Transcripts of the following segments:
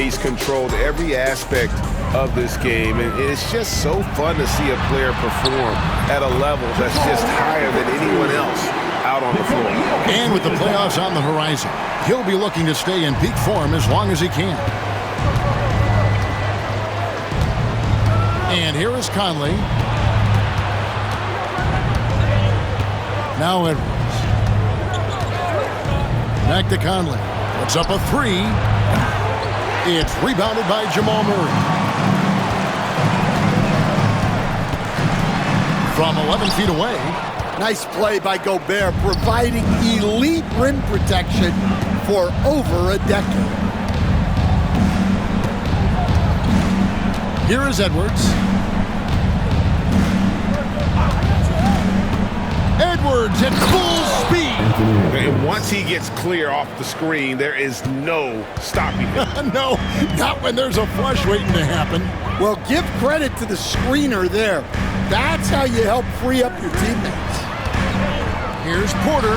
He's controlled every aspect of this game, and it's just so fun to see a player perform at a level that's just higher than anyone else out on the floor. And with the playoffs on the horizon, he'll be looking to stay in peak form as long as he can. And here is Conley. Now Edwards. Back to Conley. Puts up a three. It's rebounded by Jamal Murray. From 11 feet away. Nice play by Gobert, providing elite rim protection for over a decade. Here is Edwards. Edwards at full speed. And once he gets clear off the screen, there is no stopping him. No, not when there's a flush waiting to happen. Well, give credit to the screener there. That's how you help free up your teammates. Here's Porter.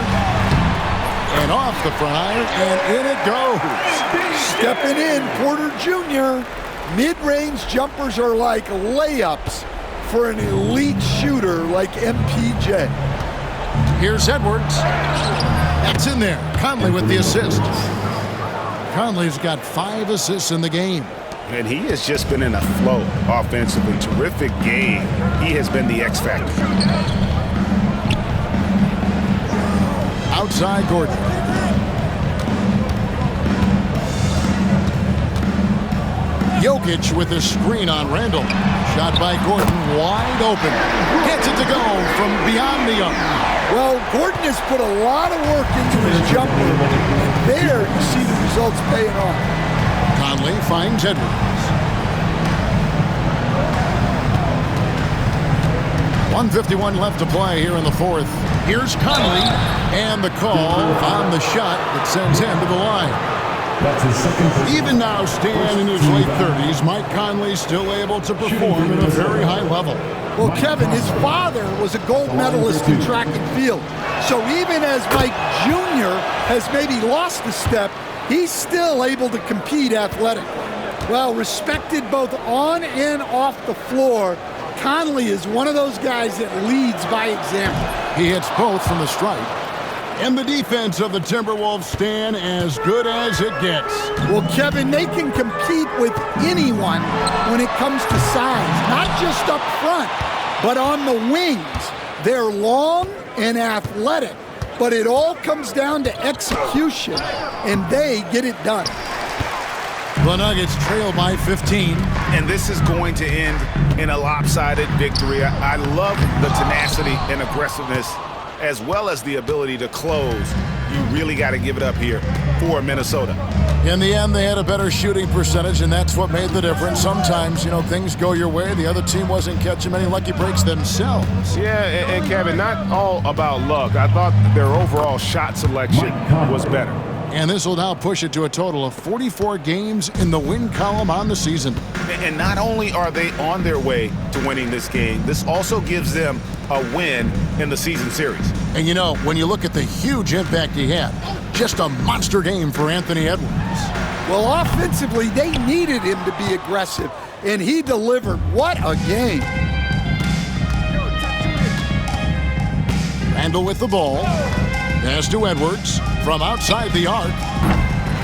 And off the front iron, and in it goes. Stepping in, Porter Jr. Mid-range jumpers are like layups for an elite shooter like MPJ. Here's Edwards. That's in there. Conley with the assist. Conley's got 5 assists in the game. And he has just been in a flow offensively. Terrific game. He has been the X factor. Outside Gordon. Jokic with a screen on Randall. Shot by Gordon, wide open. Gets it to go from beyond the arc. Well, Gordon has put a lot of work into his jumper. And there you see the results paying off. Conley finds Edwards. 1:51 left to play here in the fourth. Here's Conley, and the call on the shot that sends him to the line. That's his second. Even now, Stan in his late 30s, Mike Conley still able to perform at a very high level. Well, Kevin, his father was a gold medalist in track and field. So even as Mike Jr. has maybe lost a step, he's still able to compete athletically. Well, respected both on and off the floor, Conley is one of those guys that leads by example. He hits both from the stripe. And the defense of the Timberwolves, Stan, as good as it gets. Well, Kevin, they can compete with anyone when it comes to size, not just up front, but on the wings. They're long and athletic, but it all comes down to execution, and they get it done. The Nuggets trail by 15. And this is going to end in a lopsided victory. I love the tenacity and aggressiveness, as well as the ability to close. You really got to give it up here for Minnesota. In the end, they had a better shooting percentage, and that's what made the difference. Sometimes, things go your way. The other team wasn't catching many lucky breaks themselves. Yeah, and Kevin, not all about luck. I thought their overall shot selection was better. And this will now push it to a total of 44 games in the win column on the season. And not only are they on their way to winning this game, this also gives them a win in the season series. And when you look at the huge impact he had, just a monster game for Anthony Edwards. Well, offensively, they needed him to be aggressive, and he delivered. What a game. Randall with the ball. Pass to Edwards from outside the arc.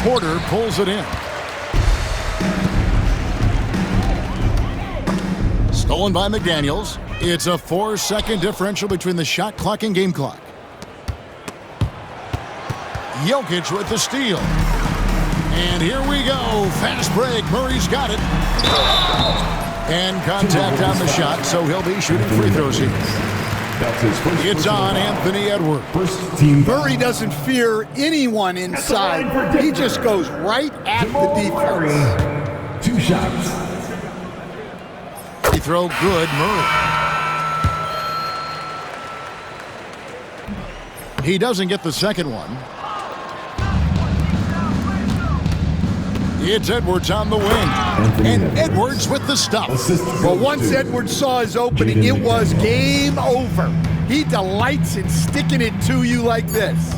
Porter pulls it in. Stolen by McDaniels. It's a 4-second differential between the shot clock and game clock. Jokic with the steal. And here we go. Fast break. Murray's got it. And contact on the shot, so he'll be shooting free throws here. It's on Anthony Edwards. Murray doesn't fear anyone inside. He just goes right at the defense. 2 shots. Free throw good, Murray. He doesn't get the second one. It's Edwards on the wing. And Edwards with the stop. Well, once Edwards saw his opening, it was game over. He delights in sticking it to you like this.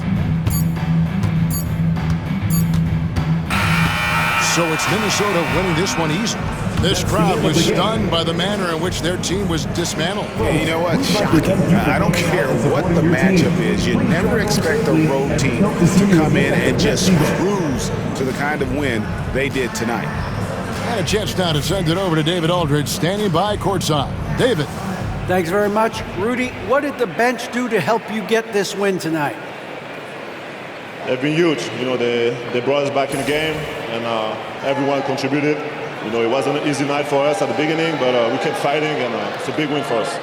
So it's Minnesota winning this one easily. This crowd was stunned by the manner in which their team was dismantled. And you know what? Shocking. I don't care what the matchup is. You never expect a road team to come in and just cruise to the kind of win they did tonight. And a chance now to send it over to David Aldridge, standing by courtside. David. Thanks very much. Rudy, what did the bench do to help you get this win tonight? They've been huge. You know, they brought us back in the game, and everyone contributed. You know, it wasn't an easy night for us at the beginning, but we kept fighting, and it's a big win for us.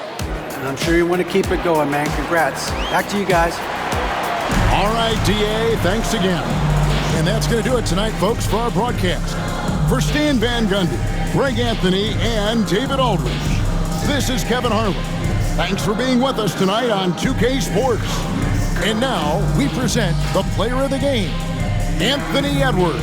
And I'm sure you want to keep it going, man. Congrats. Back to you guys. All right, DA, thanks again. And that's going to do it tonight, folks, for our broadcast. For Stan Van Gundy, Greg Anthony, and David Aldridge, this is Kevin Harlan. Thanks for being with us tonight on 2K Sports. And now we present the player of the game, Anthony Edwards.